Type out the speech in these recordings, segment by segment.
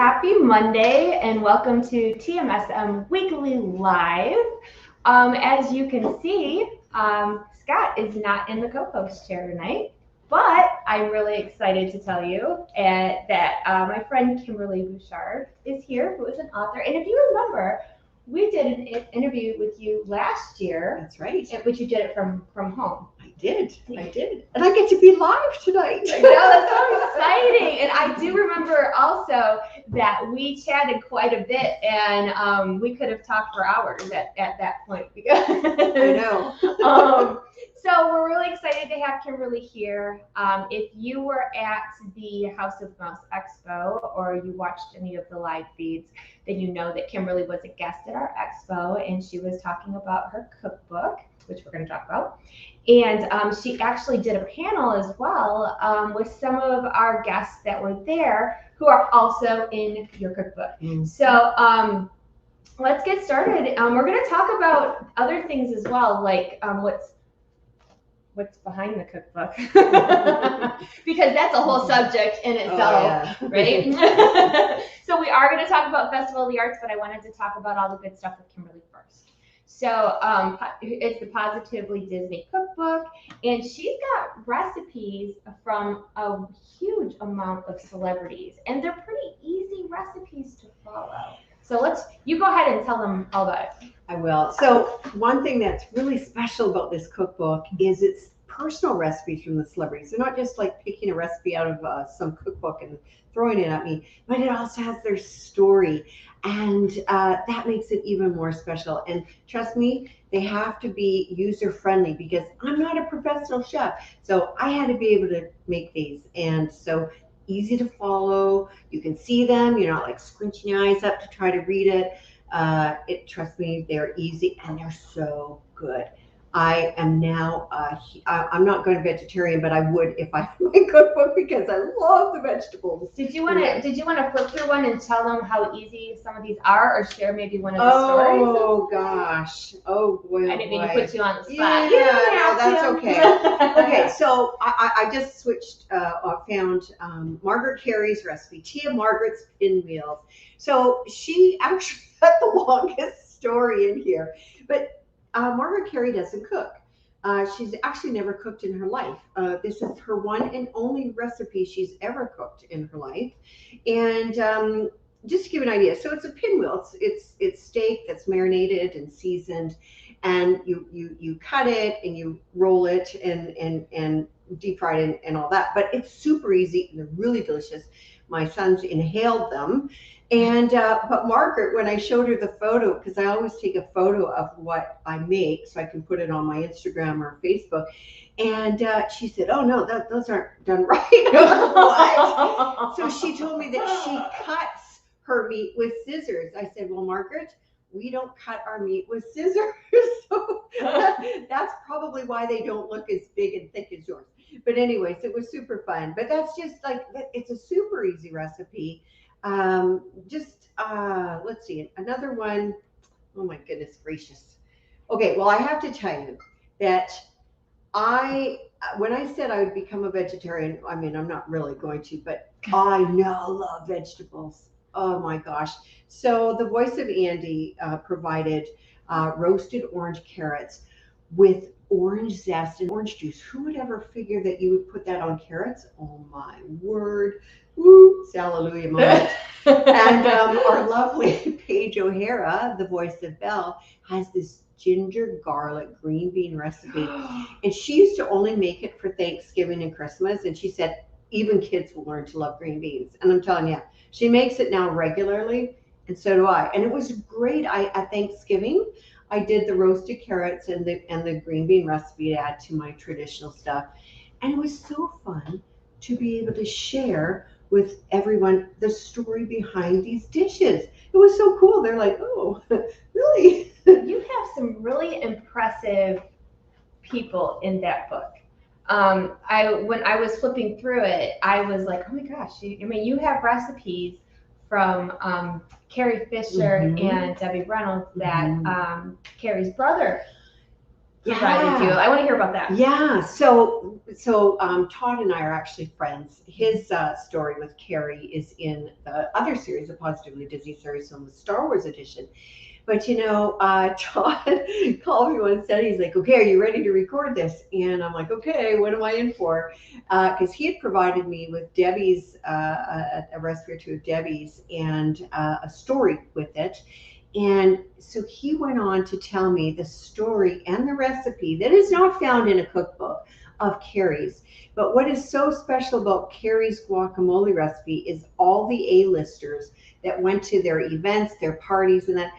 happy Monday and welcome to TMSM Weekly Live. As you can see, Scott is not in the co-host chair tonight, but I'm really excited to tell you that my friend Kimberly Bouchard is here, who is an author. And if you remember, we did an interview with you last year. That's right. Which you did it from home. I did. And I get to be live tonight. I know, that's so exciting. And I do remember also that we chatted quite a bit, and we could have talked for hours at that point. Because I know. So we're really excited to have Kimberly here. If you were at the House of Mouse Expo or you watched any of the live feeds, then you know that Kimberly was a guest at our expo, and she was talking about her cookbook, which we're going to talk about. And she actually did a panel as well with some of our guests that were there who are also in your cookbook. So let's get started. We're going to talk about other things as well, like what's behind the cookbook, because that's a whole subject in itself, right? So we are going to talk about Festival of the Arts, but I wanted to talk about all the good stuff with Kimberly first. So it's the Positively Disney Cookbook, and she's got recipes from a huge amount of celebrities, and they're pretty easy recipes to follow. So you go ahead and tell them all about it. I will. So one thing that's really special about this cookbook is it's personal recipes from the celebrities. They're not just like picking a recipe out of some cookbook and throwing it at me, but it also has their story. And that makes it even more special. And trust me, they have to be user-friendly because I'm not a professional chef. So I had to be able to make these. And so easy to follow. You can see them. You're not like squinching your eyes up to try to read it. Trust me, they're easy and they're so good. I am now, I'm not going to vegetarian, but I would if I had my cookbook because I love the vegetables. Did you want to flip through one and tell them how easy some of these are, or share maybe one of the stories? Oh gosh. Oh boy. I didn't mean to put you on the spot. Yeah, no, that's okay. Okay, so I just switched, found Margaret Carrie's recipe, Tia Margaret's Pinwheels. So she actually had the longest story in here, but Margaret Carrie doesn't cook. She's actually never cooked in her life. This is her one and only recipe she's ever cooked in her life. And just to give an idea, so it's a pinwheel. It's steak that's marinated and seasoned, and you cut it and you roll it and deep fry it and all that. But it's super easy and they're really delicious. My sons inhaled them. And but Margaret, when I showed her the photo, because I always take a photo of what I make so I can put it on my Instagram or Facebook, and she said, "Oh no, those aren't done right." What? So she told me that she cuts her meat with scissors. I said, "Well, Margaret, we don't cut our meat with scissors." So that's probably why they don't look as big and thick as yours. But anyways, it was super fun. But that's just like, it's a super easy recipe. Let's see, another one. Oh my goodness gracious. Okay, well, I have to tell you that when I said I would become a vegetarian, I mean, I'm not really going to, but I now love vegetables. Oh my gosh. So the voice of Andy provided roasted orange carrots with orange zest and orange juice. Who would ever figure that you would put that on carrots? Oh my word. Woo, hallelujah moment. And our lovely Paige O'Hara, the voice of Belle, has this ginger garlic green bean recipe. And she used to only make it for Thanksgiving and Christmas. And she said, even kids will learn to love green beans. And I'm telling you, she makes it now regularly. And so do I. And it was great. At Thanksgiving, I did the roasted carrots and the green bean recipe to add to my traditional stuff. And it was so fun to be able to share with everyone the story behind these dishes. It was so cool. They're like, "Oh, really?" You have some really impressive people in that book. When I was flipping through it, I was like, "Oh my gosh!" You have recipes from Carrie Fisher and Debbie Reynolds that Carrie's brother provided you. I want to hear about that. Yeah. So Todd and I are actually friends. His story with Carrie is in the other series, the Positively Disney series, so the Star Wars edition. But Todd called me one and said, he's like, okay, are you ready to record this? And I'm like, okay, what am I in for? Because he had provided me with Debbie's, a recipe or two of Debbie's and a story with it. And so he went on to tell me the story and the recipe that is not found in a cookbook of Carrie's. But what is so special about Carrie's guacamole recipe is all the A-listers that went to their events, their parties, and that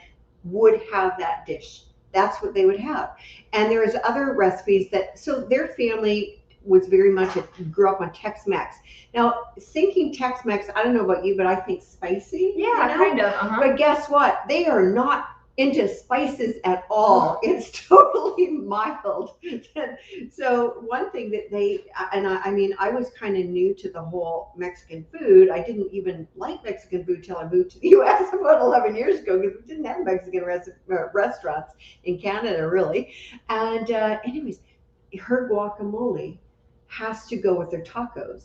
would have that dish. That's what they would have. And there's other recipes so their family was very much, grew up on Tex-Mex. Now, thinking Tex-Mex, I don't know about you, but I think spicy. Yeah, kind of. But guess what? They are not into spices at all. It's totally mild. So one thing that I was kind of new to the whole Mexican food. I didn't even like Mexican food till I moved to the U.S. about 11 years ago because we didn't have Mexican restaurants in Canada, really. And anyways, her guacamole has to go with their tacos.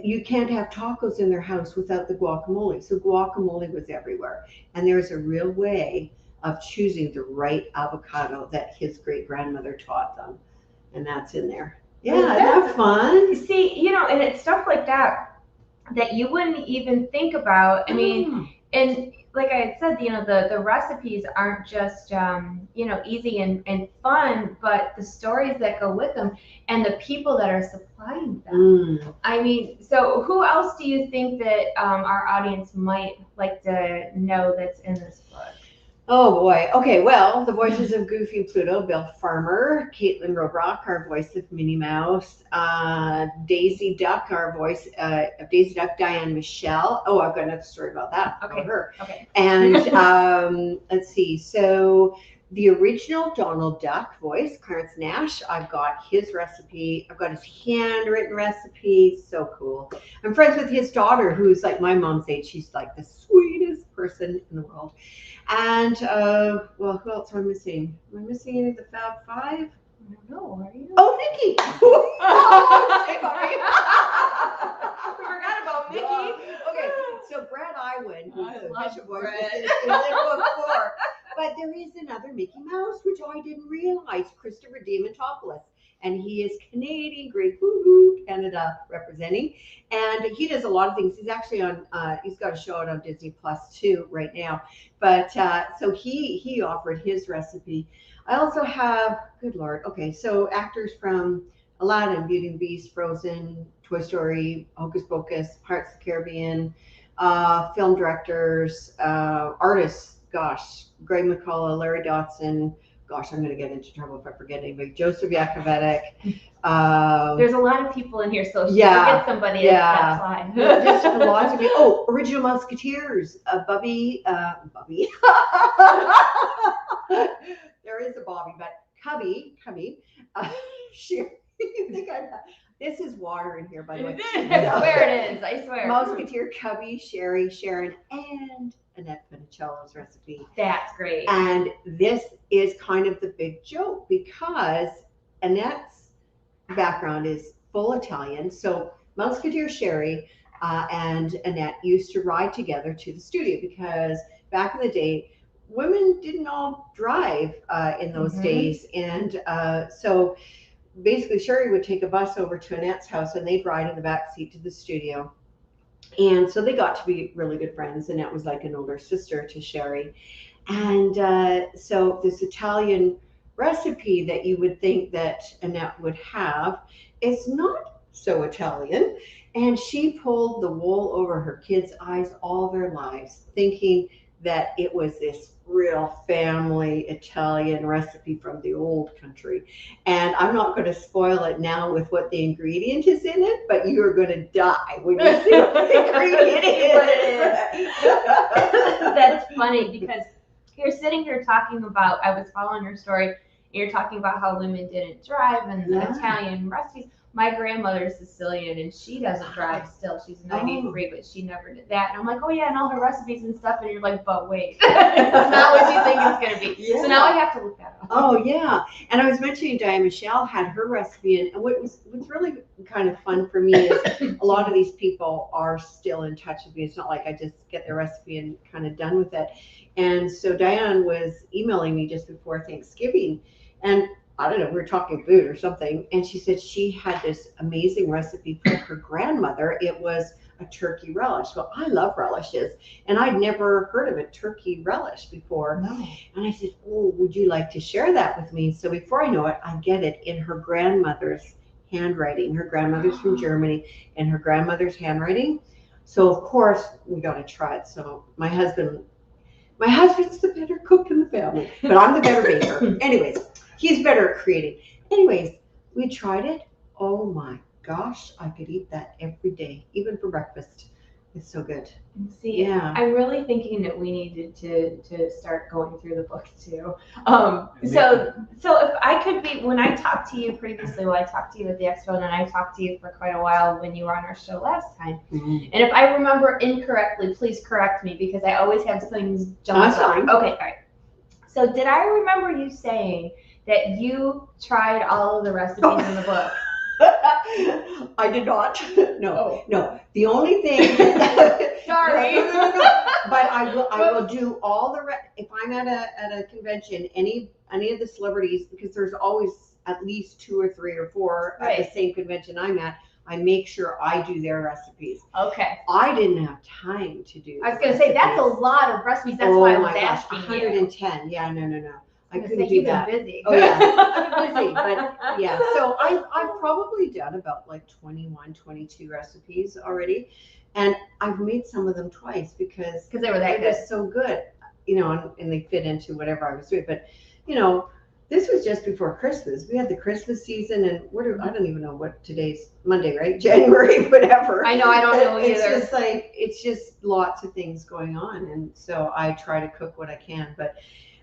You can't have tacos in their house without the guacamole. So guacamole was everywhere. And there's a real way of choosing the right avocado that his great-grandmother taught them. And that's in there. Yeah, isn't that fun? See, and it's stuff like that you wouldn't even think about. I mean, and like I had said, the recipes aren't just, easy and fun, but the stories that go with them and the people that are supplying them. I mean, so who else do you think that our audience might like to know that's in this book? Oh boy. Okay. Well, the voices of Goofy and Pluto, Bill Farmer, Caitlin Robrock, our voice of Minnie Mouse, Daisy Duck, our voice of Daisy Duck, Diane Michelle. Oh, I've got another story about that. Okay. About her. Okay. And let's see. So the original Donald Duck voice, Clarence Nash, I've got his recipe. I've got his handwritten recipe. So cool. I'm friends with his daughter, who's like my mom's age. She's like the sweetest person in the world. And, well, who else am I missing? Am I missing any of the Fab Five? I don't know. Are you? Oh, Mickey! We forgot about Mickey. Okay, so Brad Iwan, who's the Bishop voice, Brad. is in book 4. But there is another Mickey Mouse, which I didn't realize, Christopher Diamantopoulos. And he is Canadian, great woo-hoo, Canada representing. And he does a lot of things. He's actually on, he's got a show out on Disney Plus too right now. But so he offered his recipe. I also have, good Lord, okay, so actors from Aladdin, Beauty and the Beast, Frozen, Toy Story, Hocus Pocus, Pirates of the Caribbean, film directors, artists, gosh, Greg McCullough, Larry Dotson, gosh, I'm going to get into trouble if I forget anybody. Joseph Yakovetic. There's a lot of people in here, so if you forget somebody, that's fine. Just lots of people. Oh, original Musketeers. Bubby. There is a Bobby, but Cubby. This is water in here, by the way. I swear it is. I swear. Musketeer, Cubby, Sherry, Sharon, and Annette Funicello's recipe. That's great. And this is kind of the big joke because Annette's background is full Italian. So Musketeer Sherry and Annette used to ride together to the studio because back in the day, women didn't all drive in those days. And so basically Sherry would take a bus over to Annette's house and they'd ride in the back seat to the studio. And so they got to be really good friends. Annette was like an older sister to Sherry. And so this Italian recipe that you would think that Annette would have is not so Italian. And she pulled the wool over her kids' eyes all their lives, thinking that it was this real family Italian recipe from the old country. And I'm not going to spoil it now with what the ingredient is in it, but you are going to die when you see what the ingredient is. That's funny because you're sitting here talking about, I was following your story, you're talking about how women didn't drive and the Italian recipes. my grandmother's Sicilian and she doesn't drive still. She's 93, but she never did that. And I'm like, oh yeah, and all her recipes and stuff. And you're like, but wait, it's not what you think it's going to be. Yeah. So now I have to look that up. Oh yeah. And I was mentioning Diane Michelle had her recipe, and what's really kind of fun for me is a lot of these people are still in touch with me. It's not like I just get their recipe and kind of done with it. And so Diane was emailing me just before Thanksgiving, and I don't know, we were talking food or something, and she said she had this amazing recipe from her grandmother. It was a turkey relish. Well, I love relishes, and I'd never heard of a turkey relish before. No. And I said, oh, would you like to share that with me? So before I know it, I get it in her grandmother's handwriting. Her grandmother's from Germany, and her grandmother's handwriting. So of course we got to try it. So my husband's the better cook in the family, but I'm the better baker. Anyways, he's better at creating. Anyways, we tried it. Oh my gosh, I could eat that every day, even for breakfast. It's so good. See, Yeah. I'm really thinking that we needed to start going through the book too. So if I could be, when I talked to you previously, I talked to you at the expo, and then I talked to you for quite a while when you were on our show last time. Mm-hmm. And if I remember incorrectly, please correct me, because I always have things jump. That's fine. Okay, all right. So did I remember you saying that you tried all of the recipes in the book? I did not. No, Oh. no. The only thing. Sorry. No. But I will do all the. If I'm at a convention, any of the celebrities, because there's always at least 2 or 3 or 4 Right. at the same convention I'm at, I make sure I do their recipes. Okay. I didn't have time to do. I was going to say, that's a lot of recipes. That's why I was asking 110. Yeah, no. I couldn't say, do you've that. been busy. Oh yeah, busy, but yeah. So I've probably done about like 21, 22 recipes already, and I've made some of them twice because they were that they're good. just so good, and they fit into whatever I was doing. But this was just before Christmas. We had the Christmas season, and I don't even know what today's Monday, right? January, whatever. I know, I don't know It's either. just like, it's just lots of things going on, and so I try to cook what I can, but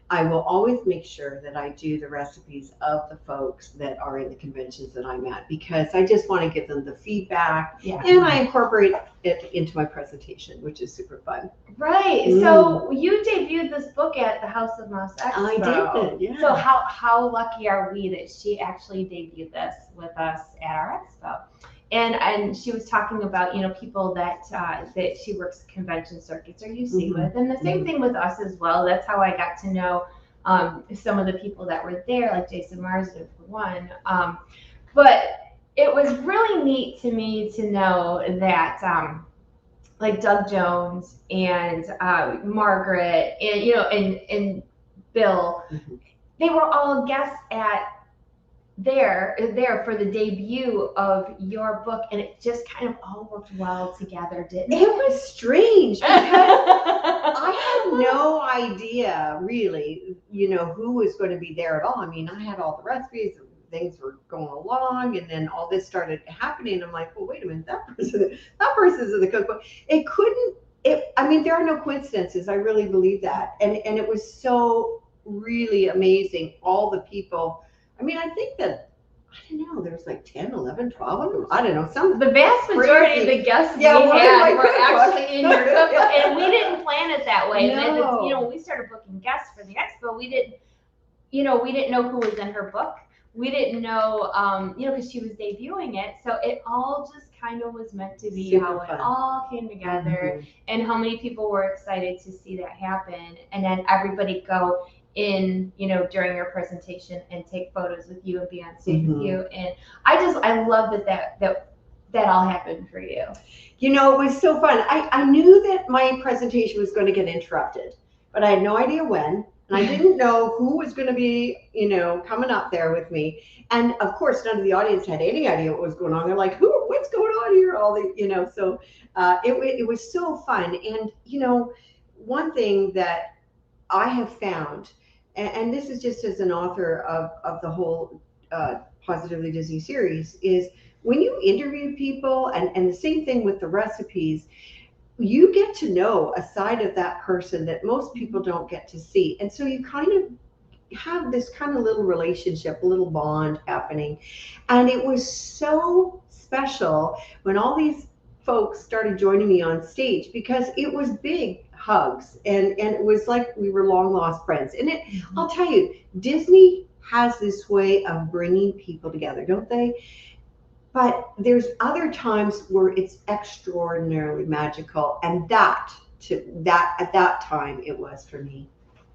I will always make sure that I do the recipes of the folks that are in the conventions that I'm at, because I just want to give them the feedback, and I incorporate it into my presentation, which is super fun. Right. So you debuted this book at the House of Mouse Expo. I did, yeah. So how lucky are we that she actually debuted this with us at our expo? And she was talking about, people that she works convention circuits or UC with, and the same thing with us as well. That's how I got to know some of the people that were there, like Jason Marsden for one. But it was really neat to me to know that like Doug Jones and Margaret and and Bill, they were all guests at there for the debut of your book, and it just kind of all worked well together, didn't it? It was strange because I had no idea really, who was going to be there at all. I mean, I had all the recipes, things were going along, and then all this started happening. I'm like, well, wait a minute, that person's in the cookbook. I mean, there are no coincidences. I really believe that, and it was so really amazing. All the people. I mean, I think that, I don't know, there's like 10, 11, 12 of them. I don't know. The vast majority of the guests we had were actually in your cookbook, and we didn't plan it that way. No. When we started booking guests for the expo, we didn't know who was in her book. We didn't know, because she was debuting it. So it all just kind of was meant to be how it all came together, and how many people were excited to see that happen. And then everybody go in, during your presentation and take photos with you and be on stage with you. And I love that all happened for you. It was so fun. I knew that my presentation was going to get interrupted, but I had no idea when. And I didn't know who was going to be, coming up there with me. And of course, none of the audience had any idea what was going on. They're like, what's going on here? All the, so it was so fun. And, one thing that I have found, and this is just as an author of the whole Positively Disney series, is when you interview people, and the same thing with the recipes, you get to know a side of that person that most people don't get to see. And so you kind of have this kind of little relationship, a little bond happening. And it was so special when all these folks started joining me on stage, because it was big hugs, and it was like we were long lost friends. And I'll tell you, Disney has this way of bringing people together, don't they? But there's other times where it's extraordinarily magical, and that at that time it was for me.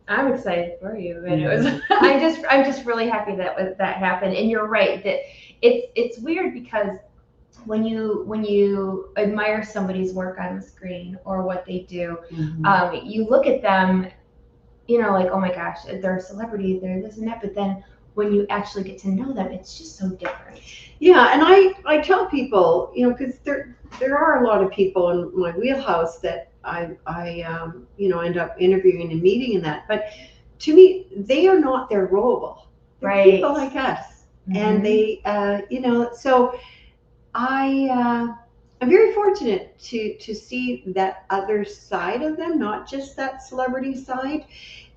I'm excited for you, and it was. I'm just really happy that happened. And you're right that it's weird, because when you admire somebody's work on the screen or what they do, you look at them, like, oh my gosh, they're a celebrity, they're this and that. But then when you actually get to know them, it's just so different. Yeah, and I tell people, because there are a lot of people in my wheelhouse that I end up interviewing and meeting and that. But to me, they are not their role. They're right. People like us, and they, so I'm very fortunate to see that other side of them, not just that celebrity side,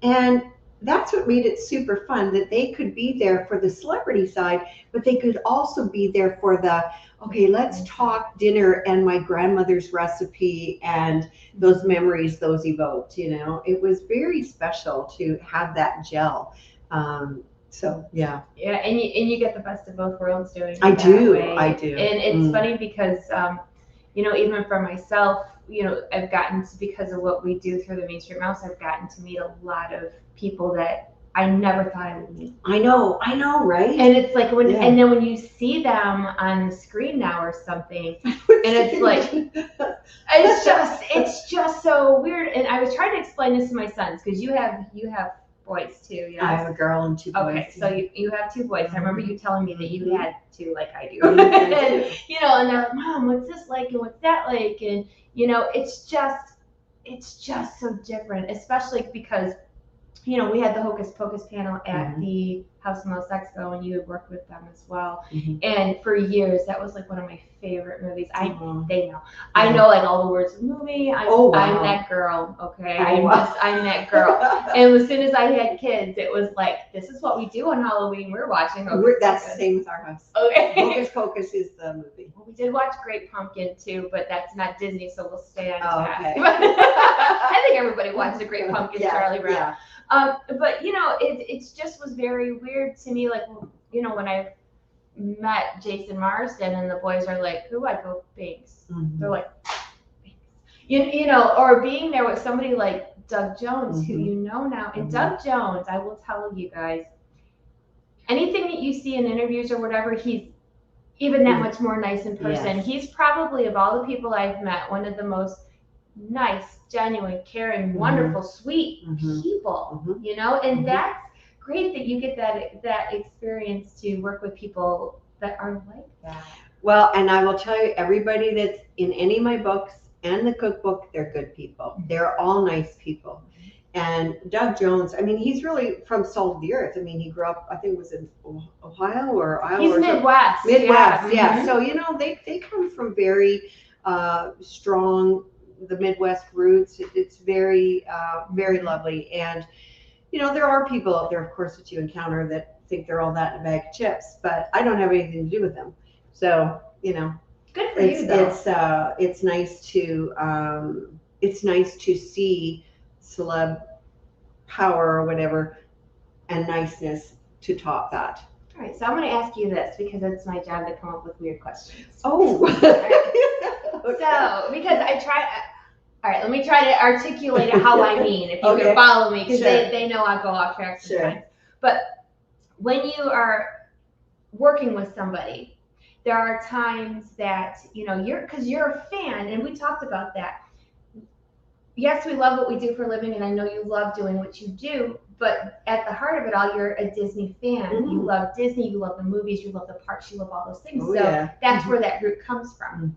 and that's what made it super fun, that they could be there for the celebrity side, but they could also be there for the, okay, let's talk dinner and my grandmother's recipe and those memories those evoked. It was very special to have that gel. So yeah. Yeah, and you get the best of both worlds doing it. I do. And it's funny because even for myself, I've gotten to, because of what we do through the Main Street Mouse, I've gotten to meet a lot of people that I never thought I would meet. I know, right? And it's like and then when you see them on the screen now or something, and it's like, it's just so weird. And I was trying to explain this to my sons, because you have boys too. Yes? I have a girl and two boys. Okay, so you have two boys. I remember you telling me that you had two, like I do. And and they're like, Mom, what's this like and what's that like? And it's just so different, especially because we had the Hocus Pocus panel at the House of Mouse Expo, and you had worked with them as well. And for years, that was like one of my favorite movies. They know. I know like all the words of the movie. I'm that girl, okay? I'm that girl. And as soon as I had kids, it was like, this is what we do on Halloween. We're watching Hocus Pocus. That's the same as our house. Okay. Hocus Pocus is the movie. Well, we did watch Great Pumpkin too, but that's not Disney, so we'll stay on task. Okay. I think everybody watched the Great Pumpkin, Charlie Brown. Yeah. But it just was very weird to me, like, when I met Jason Marsden and the boys are like, who? I go, Binks. They're like, Binks. Or being there with somebody like Doug Jones, who now. And Doug Jones, I will tell you guys, anything that you see in interviews or whatever, he's even that much more nice in person. Yes. He's probably, of all the people I've met, one of the most nice, genuine, caring, wonderful, sweet people, and that's great that you get that experience to work with people that are like that. Well, and I will tell you, everybody that's in any of my books and the cookbook, they're good people. They're all nice people. And Doug Jones, I mean, he's really from salt of the earth. I mean, he grew up, I think it was in Ohio or Iowa. He's Midwest. Yeah. So, they come from very strong, the Midwest roots. It's very, very lovely. And, there are people out there, of course, that you encounter that think they're all that in a bag of chips, but I don't have anything to do with them. So, good for you, though. It's nice to see celeb power or whatever and niceness to top that. All right, so I'm going to ask you this because it's my job to come up with weird questions. Oh. Okay. So, because all right, let me try to articulate it how I mean, if you can follow me, because they know I go off track sometimes. But when you are working with somebody, there are times that, because you're a fan, and we talked about that. Yes, we love what we do for a living, and I know you love doing what you do, but at the heart of it all, you're a Disney fan. You love Disney, you love the movies, you love the parks, you love all those things. That's where that root comes from.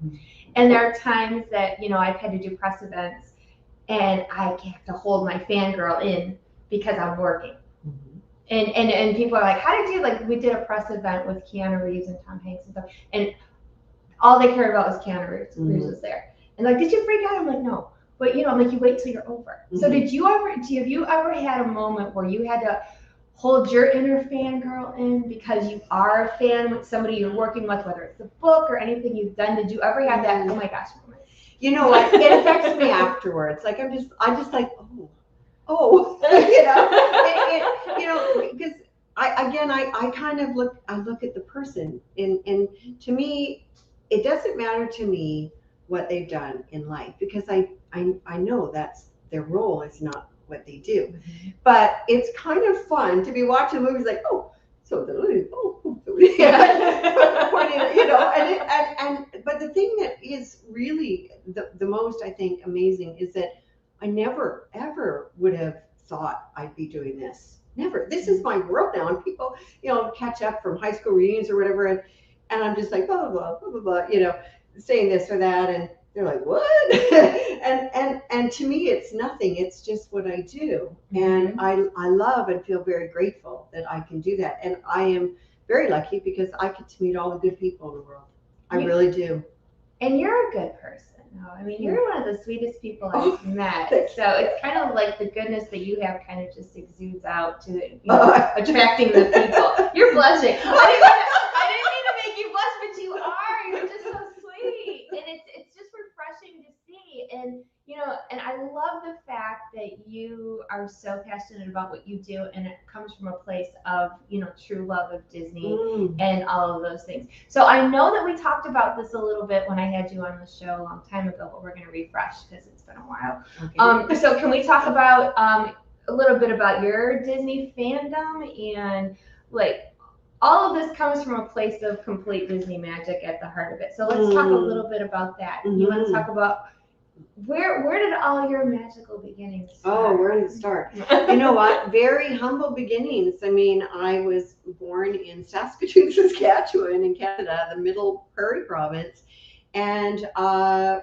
And there are times that, I've had to do press events, and I have to hold my fangirl in because I'm working. And people are like, how did you, like, we did a press event with Keanu Reeves and Tom Hanks and stuff, and all they cared about was Keanu Reeves. Reeves was there. And like, did you freak out? I'm like, no. But I'm like, you wait till you're over. So have you ever had a moment where you had to hold your inner fangirl in because you are a fan with somebody you're working with, whether it's a book or anything you've done? Did you ever have that, oh my gosh moment? You know what? It affects me afterwards. Like I just like, oh, you know, because I kind of look at the person, and to me, it doesn't matter to me what they've done in life, because I know that's their role is not what they do. Mm-hmm. But it's kind of fun to be watching movies like, you know, and but the thing that is really the most, I think, amazing is that I never ever would have thought I'd be doing this. Never. This is my world now, and people, you know, catch up from high school reunions or whatever, and I'm just like blah blah blah blah blah, you know, saying this or that, and they're like, what? and to me, it's nothing. It's just what I do, and I love and feel very grateful that I can do that, and I am very lucky because I get to meet all the good people in the world. I really do. And you're a good person. I mean, you're one of the sweetest people I've met. So it's kind of like the goodness that you have kind of just exudes out to, you know, attracting the people. You're blushing. I didn't mean to make you blush, but you are. You're just so sweet, and it's just refreshing to see. And you know, and I love the fact that you are so passionate about what you do, and it comes from a place of, you know, true love of Disney and all of those things. So I know that we talked about this a little bit when I had you on the show a long time ago, but we're going to refresh because it's been a while. Okay. So can we talk about a little bit about your Disney fandom, and like all of this comes from a place of complete Disney magic at the heart of it. So let's talk a little bit about that. You want to talk about where did all your magical beginnings start? Oh, where did it start? You know what? Very humble beginnings. I mean, I was born in Saskatoon, Saskatchewan in Canada, the middle prairie province, and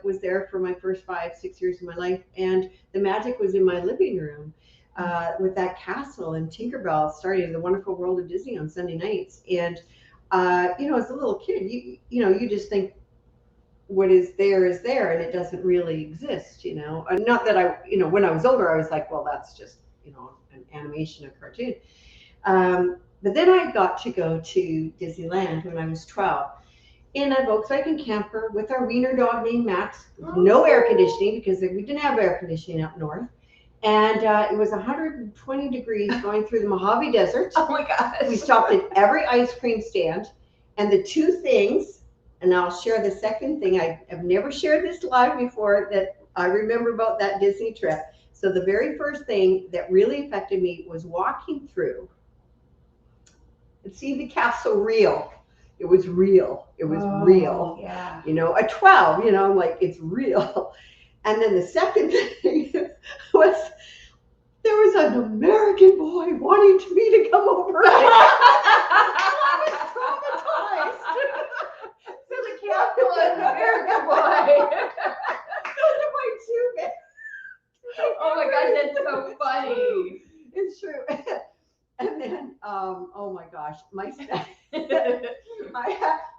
was there for my first 5-6 years of my life. And the magic was in my living room with that castle and Tinkerbell starting The Wonderful World of Disney on Sunday nights. And, you know, as a little kid, you know, you just think, what is there, and it doesn't really exist, you know. Not that I, you know, when I was older, I was like, well, that's just, you know, an animation, a cartoon. But then I got to go to Disneyland when I was 12 in a Volkswagen camper with our wiener dog named Max. No air conditioning because we didn't have air conditioning up north. And it was 120 degrees going through the Mojave Desert. Oh my gosh. We stopped at every ice cream stand. And the two things, and I'll share the second thing. I've never shared this live before that I remember about that Disney trip. So the very first thing that really affected me was walking through and seeing the castle real. It was real. It was real. Yeah. You know, at 12, you know, I'm like, it's real. And then the second thing was there was an American boy wanting me to come over. I was traumatized. So the castle and the American boy. Those are my two men. Oh my gosh, that's so funny. It's true. And then, oh my gosh,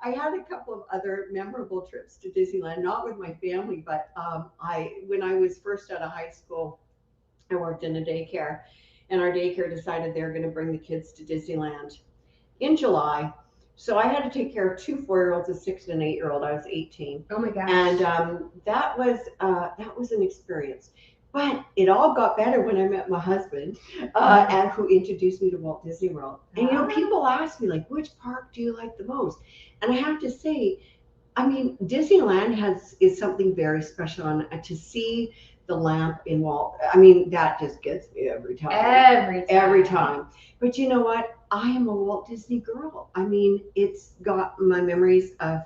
I had a couple of other memorable trips to Disneyland, not with my family, but when I was first out of high school, I worked in a daycare, and our daycare decided they were going to bring the kids to Disneyland in July. So I had to take care of 2 4-year-olds, a 6 and an 8-year-old. I was 18. Oh my gosh. And that was an experience. But it all got better when I met my husband, and who introduced me to Walt Disney World. And, you know, people ask me, like, which park do you like the most? And I have to say, I mean, Disneyland is something very special. And to see the lamp in Walt, I mean, that just gets me every time. Every time. But you know what? I am a Walt Disney girl. I mean, it's got my memories of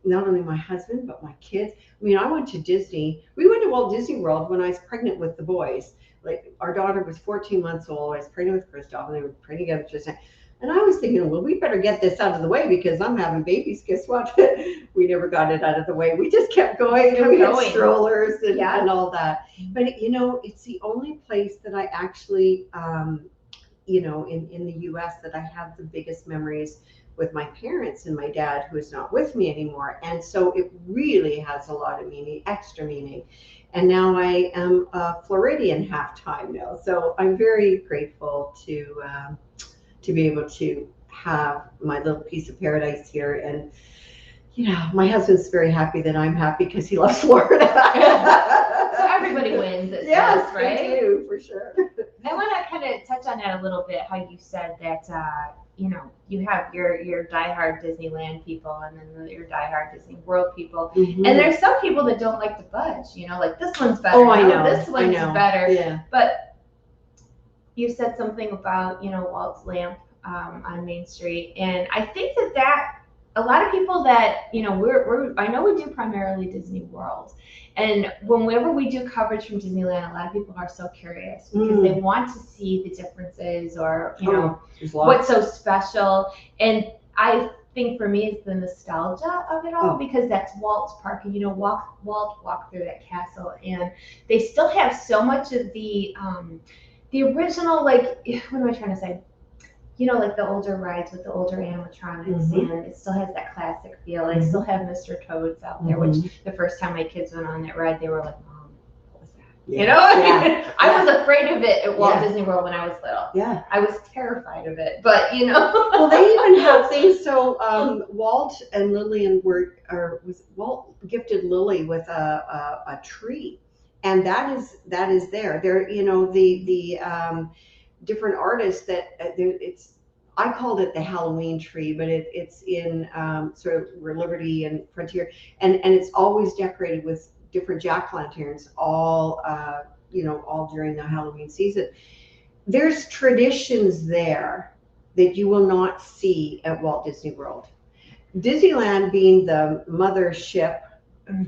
not only my husband, but my kids. I mean, I went to Disney. We went to Walt Disney World when I was pregnant with the boys. Like, our daughter was 14 months old. I was pregnant with Christoph, and they were pregnant together just now. And I was thinking, well, we better get this out of the way because I'm having babies. Guess what? We never got it out of the way. We just kept going. And we had strollers and all that. But, you know, it's the only place that I actually, you know, in the U.S. that I have the biggest memories with my parents and my dad, who is not with me anymore. And so it really has a lot of meaning, extra meaning. and now I am a Floridian half-time now. So I'm very grateful to be able to have my little piece of paradise here. And my husband's very happy that I'm happy because he loves Florida. So everybody wins at Yes, this, right? they do, for sure. I want to kind of touch on that a little bit, how you said that, you have your diehard Disneyland people and then your diehard Disney World people. Mhm. And there's some people that don't like to budge, like this one's better. Oh, I know. This one's better. Yeah. But you said something about, Walt's lamp on Main Street. And I think that a lot of people that, I know we do primarily Disney World. And whenever we do coverage from Disneyland, a lot of people are so curious because they want to see the differences or, what's so special. And I think for me, it's the nostalgia of it all because that's Walt's park. And, Walt walked through that castle and they still have so much of the original, like, what am I trying to say? Like the older rides with the older animatronics, and it still has that classic feel. I still have Mr. Toad's out there, which the first time my kids went on that ride, they were like, Mom, what was that? Yeah. I was afraid of it at Walt Disney World when I was little. Yeah. I was terrified of it, but Well, they even have things. So Walt and Lillian Walt gifted Lily with a tree, and that is there. There, the different artists that I called it the Halloween tree, but it's in sort of where Liberty and Frontier, and it's always decorated with different jack-o'-lanterns, all during the Halloween season. There's traditions there that you will not see at Walt Disney World. Disneyland being the mothership,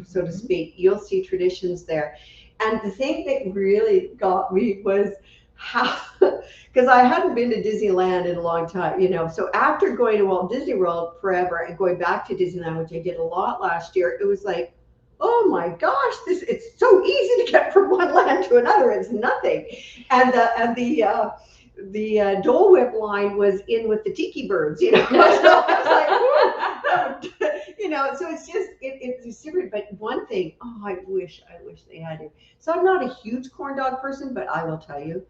so to speak, you'll see traditions there. And the thing that really got me was how, because I hadn't been to Disneyland in a long time, so after going to Walt Disney World forever and going back to Disneyland, which I did a lot last year, it was like, oh my gosh, it's so easy to get from one land to another. It's nothing. And the Dole Whip line was in with the tiki birds, So I was like, woo. So it's just, it's different. But one thing, I wish they had it. So I'm not a huge corn dog person, but I will tell you,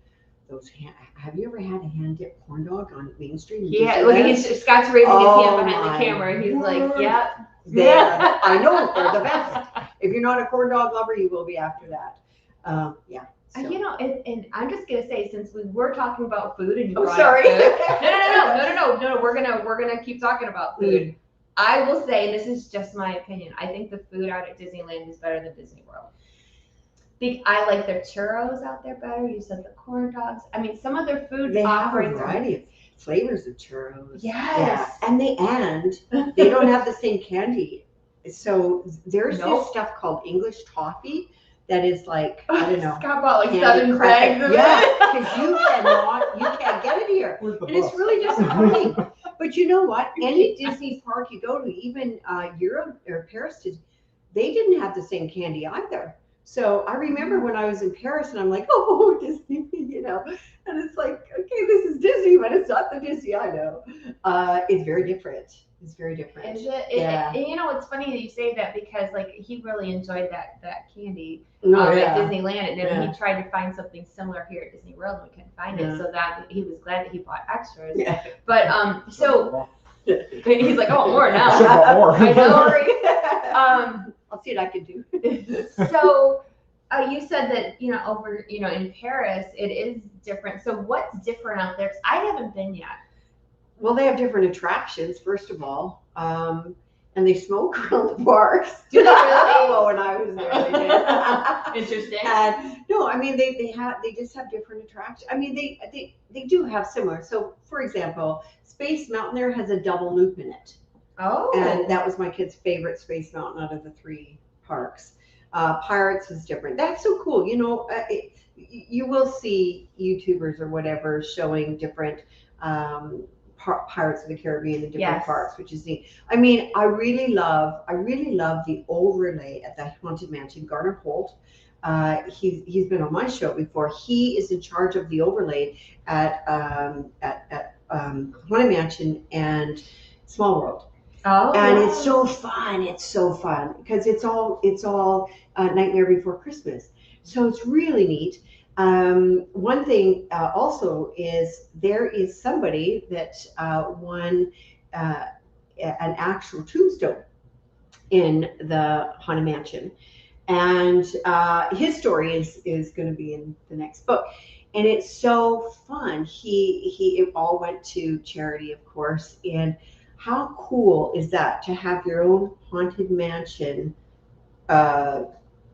have you ever had a hand-dipped corn dog on Main Street? Yeah, look, Scott's raising his hand behind the camera. He's like, yeah. I know, they're the best. If you're not a corn dog lover, you will be after that. Yeah. So. And I'm just gonna say, since we were talking about food and you brought sorry. up food, no, we're gonna keep talking about food. I will say, this is just my opinion, I think the food out at Disneyland is better than Disney World. I like their churros out there better. You said the corn dogs. I mean, some of their food offerings have a variety of flavors of churros. Yes. Yeah. And they don't have the same candy. So there's this stuff called English toffee that is like, I don't know. Scott bought like 7 bags of it. Yeah, because you can't get it here. And it's really disappointing. But you know what? Any Disney park you go to, even Europe or Paris, they didn't have the same candy either. So I remember when I was in Paris and I'm like, oh, Disney, and it's like, okay, this is Disney, but it's not the Disney I know. It's very different. Is it? Yeah. And it's funny that you say that because like he really enjoyed that candy at Disneyland, and then he tried to find something similar here at Disney World and we couldn't find it, so that he was glad that he bought extras. Yeah. But so he's like, oh, more now. I know. I'll see what I can do. So you said that over in Paris it is different. So what's different out there? 'Cause I haven't been yet. Well, they have different attractions, first of all, and they smoke around the parks. Do they really? Well, when I was there, they did. Interesting. And no, I mean they just have different attractions. I mean they do have similar. So, for example, Space Mountain there has a double loop in it. Oh. And that was my kid's favorite Space Mountain out of the 3 parks. Pirates is different. That's so cool. You will see YouTubers or whatever showing different Pirates of the Caribbean in different parks, which is neat. I mean, I really love the overlay at the Haunted Mansion. Garner Holt, he's been on my show before. He is in charge of the overlay at Haunted Mansion and Small World. Oh, and wow. it's so fun. It's so fun because it's all Nightmare Before Christmas. So it's really neat. One thing also is there is somebody that won an actual tombstone in the Haunted Mansion, and his story is going to be in the next book, and it's so fun. He it all went to charity, of course, and how cool is that to have your own haunted mansion, uh,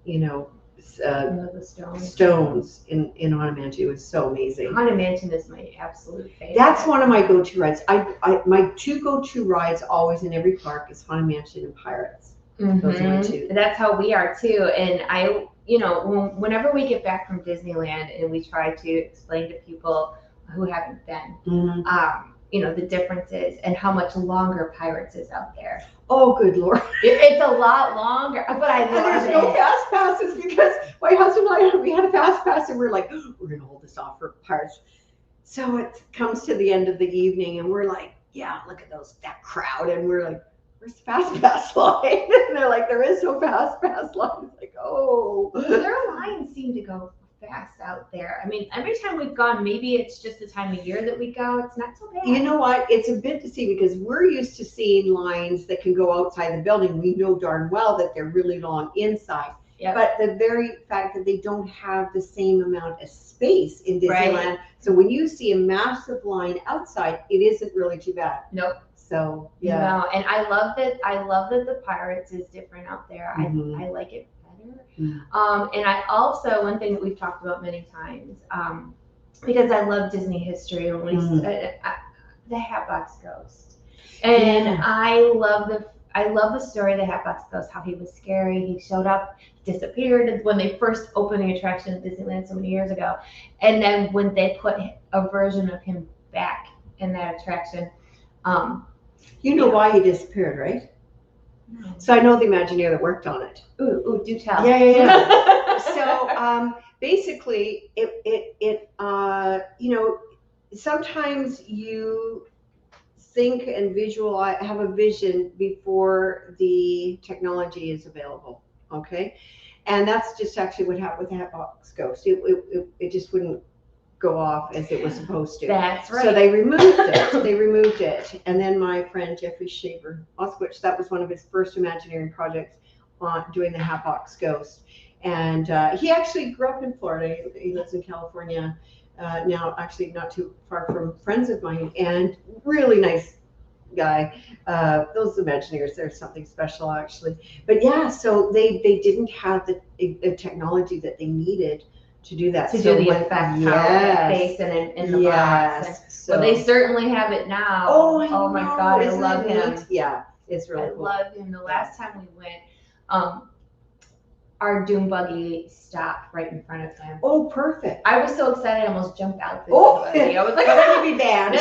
you know, The stones in Haunted Mansion. It was so amazing. Haunted Mansion is my absolute favorite. That's one of my go-to rides. My two go-to rides always in every park is Haunted Mansion and Pirates. Those are my two. That's how we are too. And I, whenever we get back from Disneyland and we try to explain to people who haven't been, the differences and how much longer Pirates is out there. Oh, good Lord. It's a lot longer, but I love it. And there's no fast passes because my husband and I, we had a fast pass and we're like, we're going to hold this off for Pirates. So it comes to the end of the evening and we're like, yeah, look at that crowd. And we're like, where's the fast pass line? And they're like, there is no fast pass line. It's like, oh. Their lines seem to go fast out there. I mean, every time we've gone, maybe it's just the time of year that we go. It's not so bad. You know what? It's a bit to see because we're used to seeing lines that can go outside the building. We know darn well that they're really long inside. Yep. But the very fact that they don't have the same amount of space in Disneyland. Right. So when you see a massive line outside, it isn't really too bad. Nope. So yeah. No, and I love that the Pirates is different out there. Mm-hmm. I like it better. Mm-hmm. And I also, one thing that we've talked about many times, because I love Disney history, and the Hatbox Ghost. And I love the story of the Hatbox Ghost, how he was scary. He showed up, disappeared when they first opened the attraction at Disneyland so many years ago. And then when they put a version of him back in that attraction, you know why he disappeared, right? No. So I know the Imagineer that worked on it. Ooh, do tell. Yeah. So basically, it sometimes you think and have a vision before the technology is available. Okay, and that's just actually what happened with the Hatbox Ghost. It just wouldn't go off as it was supposed to. That's right. So they removed it. And then my friend Jeffrey Shaver, which that was one of his first Imagineering projects on doing the Hatbox Ghost. And he actually grew up in Florida. He lives in California now, actually not too far from friends of mine, and really nice guy. Those Imagineers, there's something special actually. But yeah, so they didn't have the technology that they needed to do that. To do the effect power face and in the box. So they certainly have it now. Oh my God, I love him. Yeah, it's really cool. I love him. The last time we went, our Doom buggy stopped right in front of him. Oh, perfect. I was so excited, I almost jumped out the Doom buggy. I was like, that would be bad.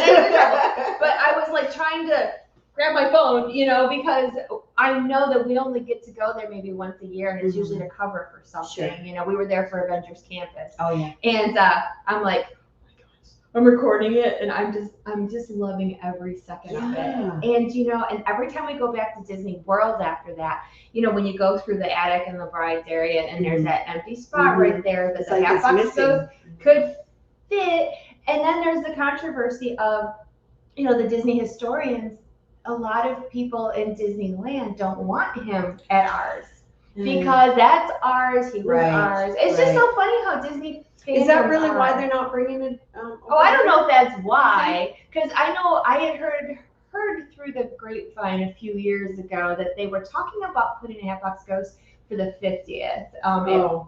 But I was like trying to grab my phone, because I know that we only get to go there maybe once a year, and it's usually to cover for something. Sure. We were there for Avengers Campus. Oh yeah. And I'm like, oh my gosh, I'm recording it, and I'm just loving every second of it. And and every time we go back to Disney World after that, when you go through the attic and the bride's area, and there's that empty spot right there that the Hatbox Ghost could fit, and then there's the controversy of, the Disney historians. A lot of people in Disneyland don't want him at ours because that's ours. He was ours. It's just so funny how Disney. Is that really why they're not bringing it? I don't know if that's why, because I know I had heard through the grapevine a few years ago that they were talking about putting a Hatbox Ghost for the 50th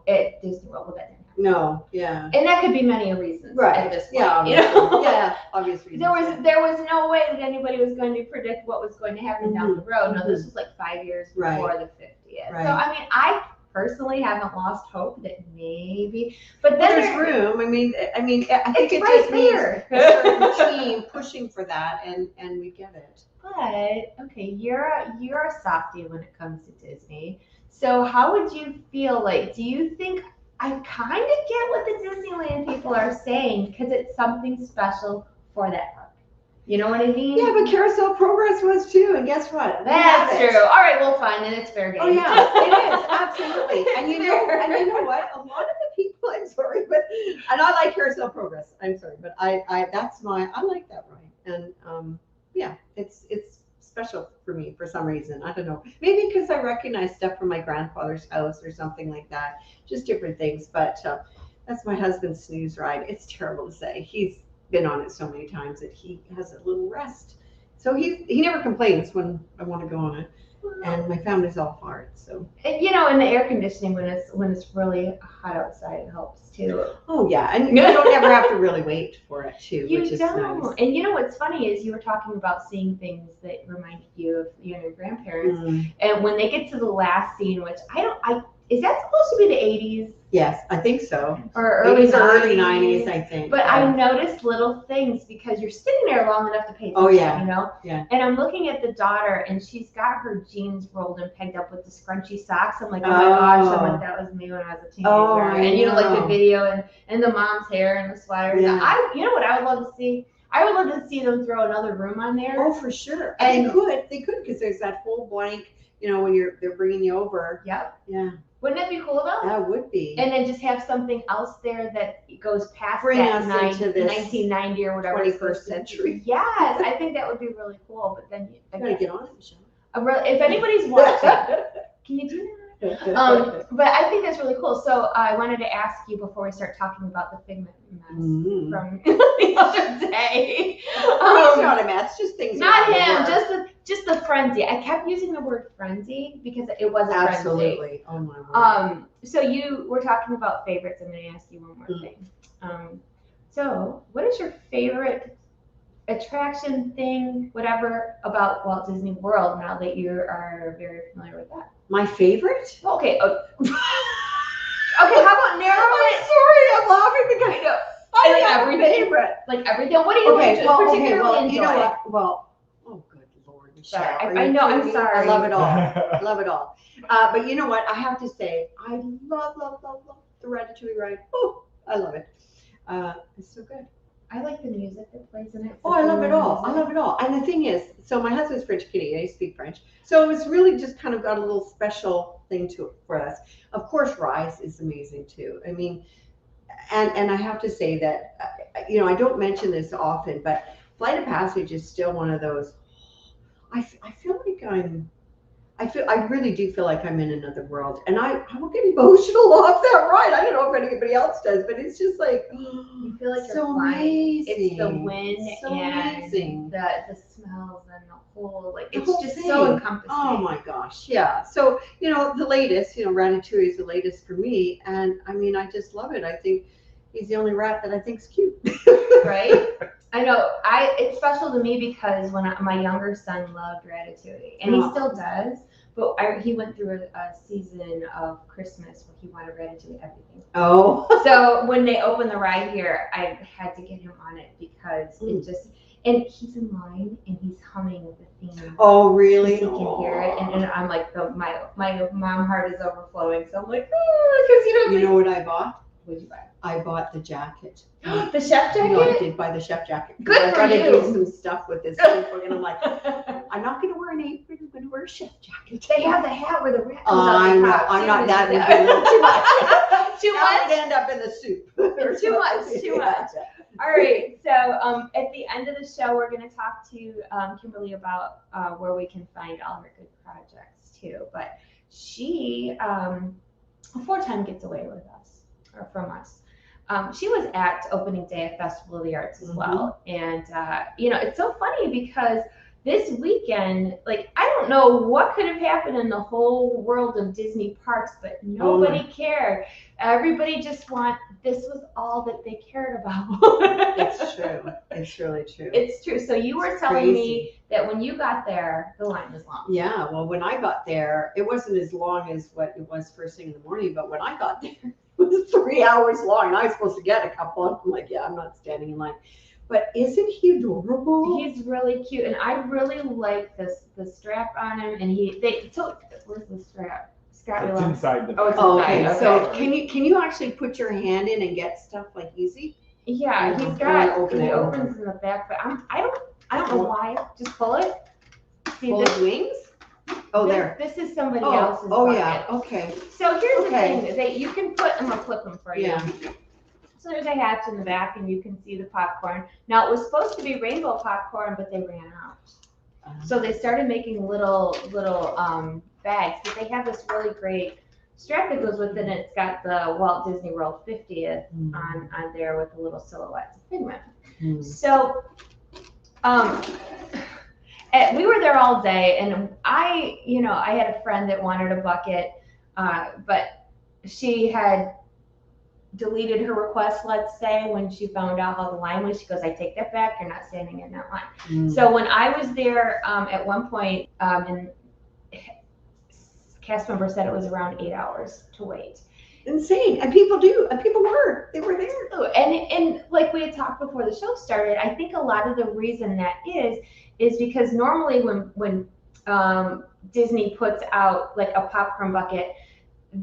at Disney World. But that didn't happen. No, yeah. And that could be many reasons at this point. Yeah, obvious reasons. There was no way that anybody was going to predict what was going to happen down the road. No, this was like 5 years before the 50th. Right. So I personally haven't lost hope that maybe, but then there's room. I mean, I think it just needs a certain team pushing for that, and we get it. But okay, you're a softie when it comes to Disney. So how would you feel like? Do you think? I kind of get what the Disneyland people are saying because it's something special for that park. You know what I mean? Yeah, but Carousel Progress was too, and guess what? That's true. All right, well, fine, then it's fair game. Oh yeah, it is absolutely. And you know what? A lot of the people, I'm sorry, but and I like Carousel Progress. I'm sorry, but I like that ride, and yeah, it's special for me for some reason. I don't know, maybe because I recognize stuff from my grandfather's house or something like that. Just different things, but that's my husband's snooze ride. It's terrible to say. He's been on it so many times that he has a little rest. So he never complains when I want to go on it, and my family's all for it. So and, you know, and the air conditioning when it's really hot outside, it helps too. oh yeah, and you don't ever have to really wait for it too, You which is don't. nice. And you know what's funny is you were talking about seeing things that reminded you of you and your grandparents, and when they get to the last scene, which is that supposed to be the 80s? Yes, I think so. Or early 90s, I think. But I noticed little things because you're sitting there long enough to pay attention, Oh, yeah. you know? Yeah. And I'm looking at the daughter, and she's got her jeans rolled and pegged up with the scrunchy socks. I'm like, oh my gosh, I'm like, that was me when I was a teenager. Oh, and you know, like the video and the mom's hair and the sweater. Yeah. You know what I would love to see? I would love to see them throw another room on there. Oh, for sure. And they could, because there's that whole blank, you know, when they're bringing you over. Yep. Yeah. Wouldn't that be cool though? That would be. And then just have something else there that goes past Bring that us into this 1990 or whatever. 21st century. Yes, I think that would be really cool. But then You gotta get on it, Michelle. if anybody's watching, can you do that? But I think that's really cool. So I wanted to ask you before we start talking about the Figment mess from the other day. He's not a mess, just things. Not him, just the frenzy. I kept using the word frenzy because it was a absolutely. frenzy. Oh my word. So you were talking about favorites. I'm going to ask you one more thing. So what is your favorite attraction thing, whatever, about Walt Disney World now that you are very familiar with that? My favorite? Okay. Okay, how about narrow it? Sorry, I'm laughing because I like have everything. a favorite. Like everything. What do you particularly enjoy? You know what? Well, oh good Lord, Michelle. Sorry. I know, I'm sorry. I love it all. I love it all. But you know what? I have to say, I love the Ratatouille ride. Oh, I love it. It's so good. I like the music that plays in it. Oh, I love it all. I love it all. And the thing is, so my husband's French Canadian. I speak French. So it's really just kind of got a little special thing to it for us. Of course, Rise is amazing too. I mean, and I have to say that, you know, I don't mention this often, but Flight of Passage is still one of those. I feel like I really do feel like I'm in another world, and I will get emotional off that ride. I don't know if anybody else does, but it's just like you feel like so you're flying. amazing. It's the wind so and amazing. the smells and the whole it's whole just thing. so encompassing. Oh my gosh, yeah. So you know the latest, you know, Ratatouille is the latest for me, and I mean I just love it. I think he's the only rat that I think's cute. Right? I know. It's special to me because when my younger son loved Ratatouille, and he still does. But he went through a season of Christmas where he wanted Ratatouille everything. Oh. So when they opened the ride here, I had to get him on it because it just. And he's in line and he's humming the theme. Oh, really? He can hear it, and I'm like, my mom heart is overflowing. So I'm like, because you know what I bought? What did you buy? I bought the jacket. The chef jacket? You know, I did buy the chef jacket. Good I for gotta you. do some stuff with this cookbook, and I'm like, I'm not going to wear an apron. I'm going to wear a chef jacket. They have the hat where the rat comes out the top. I'm not. That would be a little too much. Too That much? would end up in the soup. Too much. All right. So at the end of the show, we're going to talk to Kimberly about where we can find all her good projects too. But she, before time gets away with us or from us, she was at opening day at Festival of the Arts as well. And, you know, it's so funny because this weekend, like, I don't know what could have happened in the whole world of Disney parks, but nobody cared. Everybody just this was all that they cared about. It's true. It's really true. It's true. So you were telling me that when you got there, the line was long. Yeah. Well, when I got there, it wasn't as long as what it was first thing in the morning, but when I got there, it was 3 hours long, and I was supposed to get a couple. I'm like, yeah, I'm not standing in line. But isn't he adorable? He's really cute, and I really like the strap on him. And where's the strap? It's inside the. Oh, it's inside. Okay. So can you actually put your hand in and get stuff like easy? Yeah, he opens in the back, but I don't know why. Just pull it. See Pull his wings? Oh, there. This is somebody else's Oh, bucket. yeah. Okay. So here's the thing. You can put them or flip them for you. Yeah. So there's a hatch in the back, and you can see the popcorn. Now, it was supposed to be rainbow popcorn, but they ran out. So they started making little bags. But they have this really great strap that goes with it, and it's got the Walt Disney World 50th on there with the little silhouettes of penguins. So we were there all day, and I had a friend that wanted a bucket, but she had deleted her request, let's say, when she found out how the line was. She goes, I take that back, you're not standing in that line. So when I was there at one point, and cast member said it was around 8 hours to wait. Insane. And people were there. And like we had talked before the show started, I think a lot of the reason that is because normally when Disney puts out like a popcorn bucket,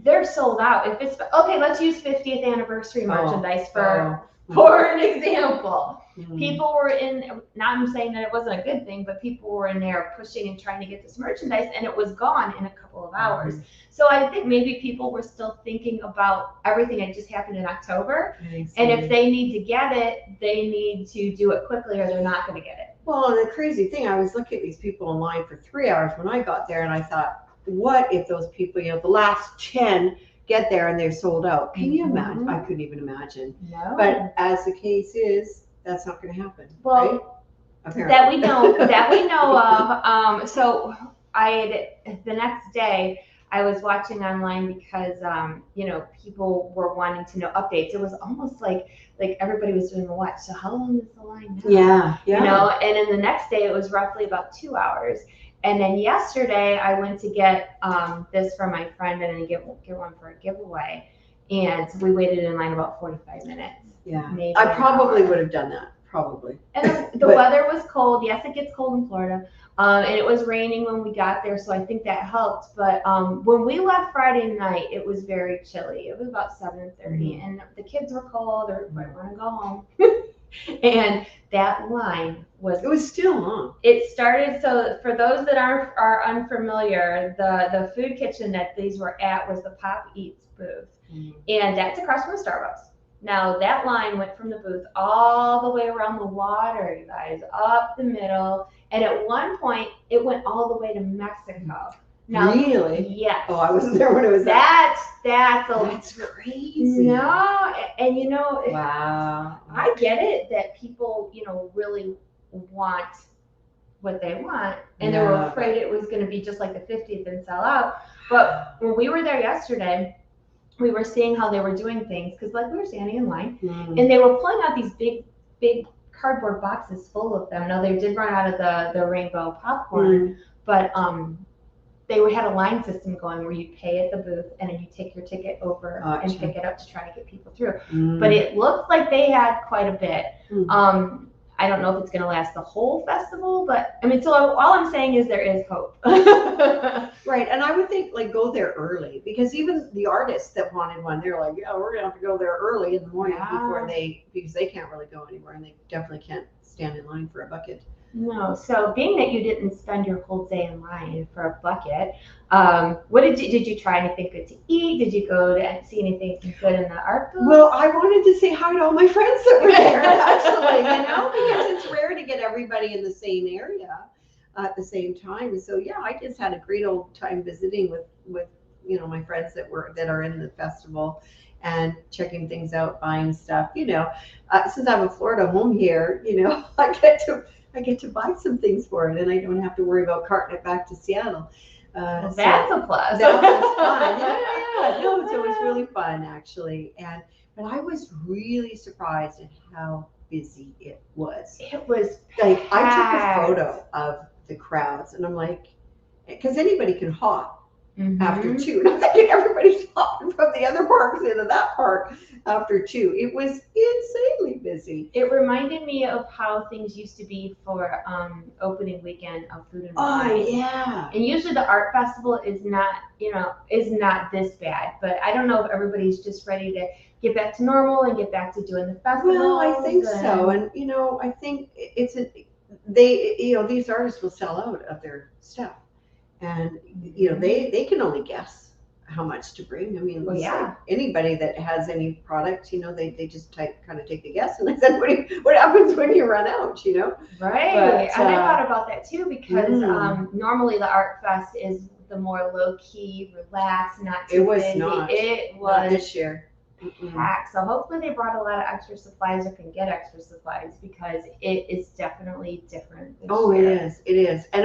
they're sold out. If it's okay, let's use 50th anniversary merchandise for an example. People were in, not I'm saying that it wasn't a good thing, but people were in there pushing and trying to get this merchandise, and it was gone in a couple of hours. So I think maybe people were still thinking about everything that just happened in October, and if they need to get it, they need to do it quickly, or they're not going to get it. Well, and the crazy thing, I was looking at these people in line for 3 hours when I got there, and I thought, what if those people, the last 10 get there and they're sold out? Can you imagine? I couldn't even imagine. No. But as the case is, that's not going to happen. Well, right? Apparently. that we know of. So the next day I was watching online because people were wanting to know updates. It was almost like everybody was doing a watch. So how long is the line now? Yeah. And then the next day it was roughly about 2 hours. And then yesterday I went to get this for my friend and then get one for a giveaway. And we waited in line about 45 minutes. Yeah. Maybe I probably would have done that. Probably. And the weather was cold. Yes, it gets cold in Florida. And it was raining when we got there, so I think that helped. But when we left Friday night, it was very chilly. It was about 7:30, and the kids were cold. Everybody wanted to go home. And that line it was still long. It started, so for those that are unfamiliar, the food kitchen that these were at was the Pop Eats booth. And that's across from Starbucks. Now that line went from the booth all the way around the water, you guys, up the middle. And at one point it went all the way to Mexico. Now, really? Yes. Oh, I wasn't there when it was That's crazy. No, and wow. I get it that people, really want what they want, and they were afraid it was going to be just like the 50th and sell out. But when we were there yesterday, we were seeing how they were doing things because, like, we were standing in line, and they were pulling out these big cardboard boxes full of them. Now they did run out of the rainbow popcorn, but they had a line system going where you pay at the booth and then you take your ticket over and pick it up to try to get people through. But it looked like they had quite a bit. I don't know if it's going to last the whole festival, but so all I'm saying is there is hope. Right, and I would think go there early, because even the artists that wanted one, they're like, yeah, we're going to have to go there early in the morning because they can't really go anywhere, and they definitely can't stand in line for a bucket. No, so being that you didn't spend your whole day in line for a bucket, what did you try anything good to eat? Did you go to see anything good in the art booth? Well, I wanted to say hi to all my friends that were there, actually, because it's rare to get everybody in the same area at the same time. So yeah, I just had a great old time visiting with my friends that are in the festival and checking things out, buying stuff. Since I have a Florida home here, I get to buy some things for it, and I don't have to worry about carting it back to Seattle. That's a plus. That was fun. Yeah. No, so it was really fun, actually. But I was really surprised at how busy it was. It was like packed. I took a photo of the crowds, and I'm like, because anybody can hop after 2. And I'm thinking everybody's hopping from the other parks into that park after 2. It was insanely busy. It reminded me of how things used to be for opening weekend of Food and Wine. Oh yeah. And usually the art festival is not this bad, but I don't know if everybody's just ready to get back to normal and get back to doing the festival. Well, I think so, and I think they, these artists will sell out of their stuff, and they can only guess how much to bring. I mean, Well, it's yeah. like anybody that has any product, they just kind of take a guess, and I said, what happens when you run out, Right. But, and I thought about that too, because normally the art fest is the more low key, relaxed, not too It was busy. not. It Not was this year. packed. So hopefully they brought a lot of extra supplies, or can get extra supplies, because it is definitely different this year. It is, and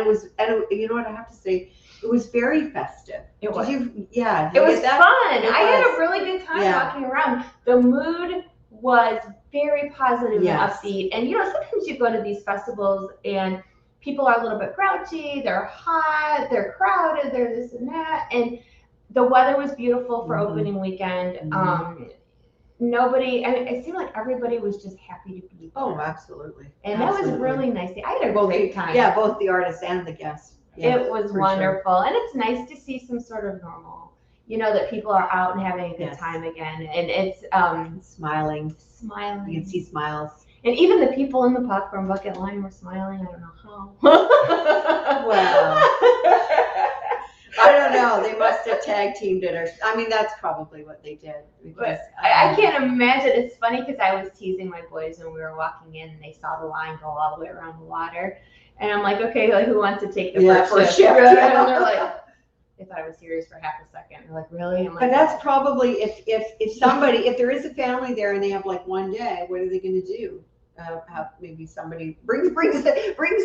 you know what I have to say, it was very festive. It was. It was fun. I had a really good time Yeah. walking around. The mood was very positive Yes. and upbeat. And sometimes you go to these festivals and people are a little bit grouchy, they're hot, they're crowded, they're this and that. And the weather was beautiful for opening weekend. It seemed like everybody was just happy to be there. Oh, absolutely. And that was really nice. I had a great time. Yeah, both the artists and the guests. Yeah, it was for wonderful. sure. And it's nice to see some sort of normal, that people are out and having a good Yes. time again. And it's Smiling. smiling. You can see smiles. And even the people in the popcorn bucket line were smiling. I don't know how. Well, I don't know. They must have tag teamed it, or I mean, that's probably what they did. Because I can't imagine. It's funny because I was teasing my boys when we were walking in, and they saw the line go all the way around the water, and I'm like, okay, like, who wants to take the first shift? Yeah. And they're like, they thought I was serious for half a second. They're like, really? I'm like, but that's probably if there is a family there and they have like one day, what are they going to do? Have maybe somebody bring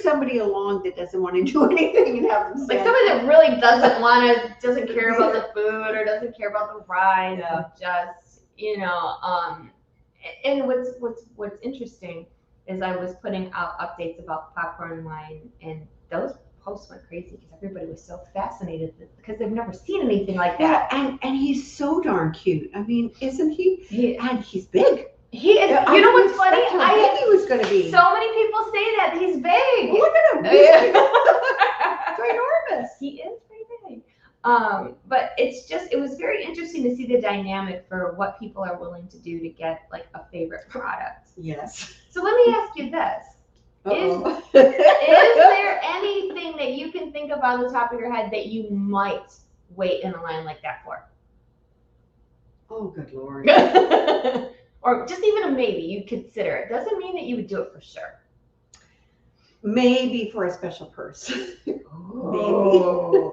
somebody along that doesn't want to do anything and have them like somebody that really doesn't care about the food or doesn't care about the ride. Yeah. Just and what's interesting is I was putting out updates about the popcorn line, and those posts went crazy because everybody was so fascinated because they've never seen anything like that. Yeah, and he's so darn cute. I mean, isn't he? And he's big. He is. You know what's funny? I think he was going to be. So many people say that he's big. Well, look at him. He's ginormous. He is pretty big. But it was very interesting to see the dynamic for what people are willing to do to get like a favorite product. Yes. So let me ask you this. Uh-oh. Is there anything that you can think of on the top of your head that you might wait in a line like that for? Oh, good Lord. Or just even a maybe, you'd consider it. Doesn't mean that you would do it for sure. Maybe for a special purse. Oh.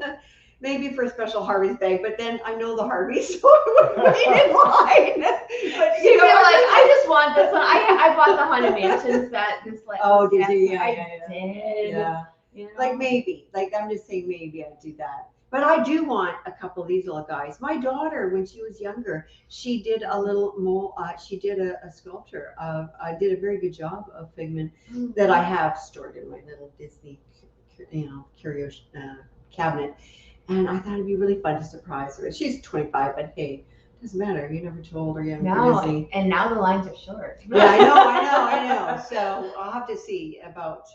Maybe for a special Harvey's bag, but then I know the Harveys, so I wouldn't wait in line. But You'd be like, I just want this one. I bought the Haunted Mansion set. Oh, did you? Yeah, I did. Yeah. Like maybe. Like I'm just saying maybe I'd do that. But I do want a couple of these little guys. My daughter, when she was younger, she did a little she did a sculpture of. I did a very good job of Figment that I have stored in my little Disney, curio cabinet. And I thought it'd be really fun to surprise her. She's 25, but hey, it doesn't matter. You never told her yet. No, and now the lines are short. Yeah, I know. So I'll have to see about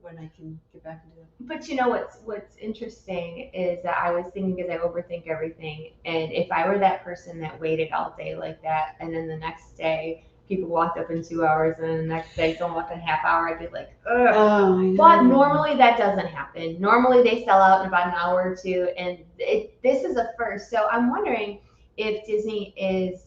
when I can get back into it. But you know what's interesting is that I was thinking, because I overthink everything, and if I were that person that waited all day like that, and then the next day people walked up in 2 hours, and then the next day someone walked in a half hour, I'd be like, ugh. Oh, I know. But normally that doesn't happen. Normally they sell out in about an hour or two, and this is a first. So I'm wondering if Disney is,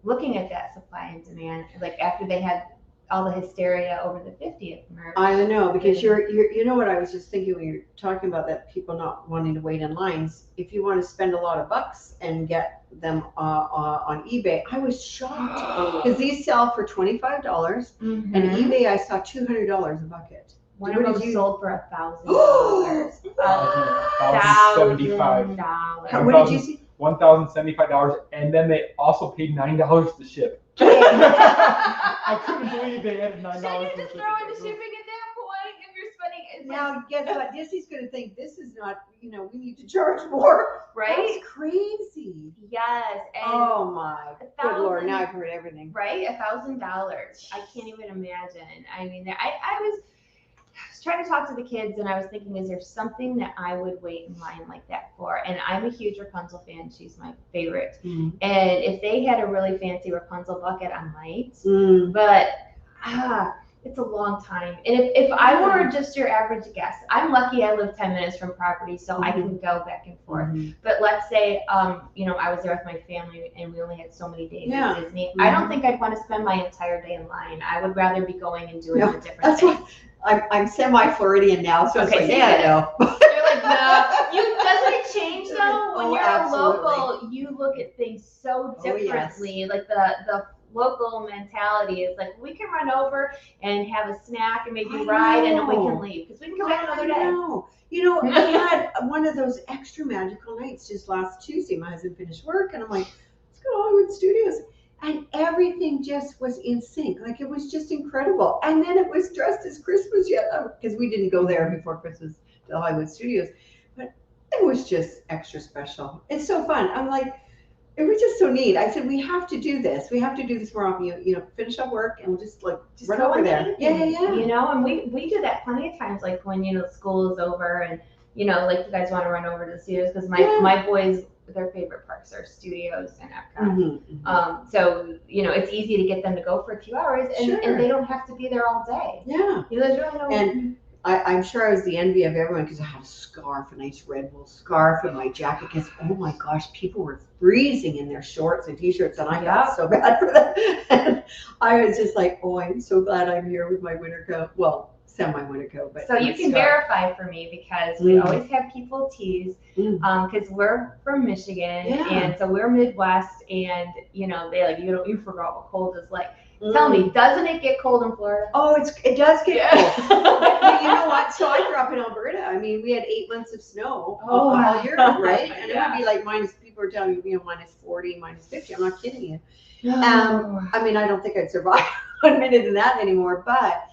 looking at that supply and demand, like after they had all the hysteria over the 50th merch. I don't know, because you know what I was just thinking when you're talking about that, people not wanting to wait in lines. If you want to spend a lot of bucks and get them on eBay, I was shocked because these sell for $25, and eBay I saw $200 a bucket. One of them sold for $1,000. $1,075. What did you see? $1,075, and then they also paid $9 to ship. I couldn't believe they added $9. Shouldn't you just throw in the shipping at that point if you're spending? Now, guess what? Disney's going to think this is not. We need to charge more. Right? That's crazy. Yes. And oh my good Lord! Now I've heard everything. Right? $1,000. I can't even imagine. I mean, I was trying to talk to the kids, and I was thinking, is there something that I would wait in line like that for? And I'm a huge Rapunzel fan. She's my favorite. And if they had a really fancy Rapunzel bucket, I might. But It's a long time. And if I were just your average guest, I'm lucky I live 10 minutes from property, so I can go back and forth. But let's say, you know, I was there with my family and we only had so many days at Disney. I don't think I'd want to spend my entire day in line. I would rather be going and doing the different things. I'm semi-Floridian now, so it's like, so yeah, no. You're like, no. Doesn't it change though? When you're absolutely. a local, you look at things so differently. Like the local mentality is like, we can run over and have a snack and maybe ride and then we can leave because we can come back another day. You know, I had one of those extra magical nights just last Tuesday. My husband finished work and I'm like, let's go to Hollywood Studios. And everything just was in sync. Like, it was just incredible. And then it was dressed as Christmas yet, because we didn't go there before Christmas to the Hollywood Studios. But it was just extra special. It's so fun. I'm like, it was just so neat. I said, we have to do this. We have to do this more often. You know, finish up work and we'll just run over there. Yeah. You know, and we do that plenty of times, like when, you know, school is over and, you know, like you guys want to run over to the studios because my boys, their favorite parks are studios and Epcot. So, you know, it's easy to get them to go for a few hours and they don't have to be there all day. Yeah. You know, there's really no. And I'm sure I was the envy of everyone because I had a scarf, a nice red wool scarf, and my jacket. Because oh my gosh, people were freezing in their shorts and t-shirts, and I felt so bad for them. And I was just like, oh, I'm so glad I'm here with my winter coat. Well, semi-winter coat, but so you can verify for me because we always have people tease because we're from Michigan and so we're Midwest, and you know they like you forgot what cold is like. Tell me, doesn't it get cold in Florida? Oh, it does get cold. But you know what? So I grew up in Alberta. I mean, we had 8 months of snow all year, right? And it would be like people were telling me, you know, minus 40, minus 50. I'm not kidding you. I mean, I don't think I'd survive 1 minute in that anymore, but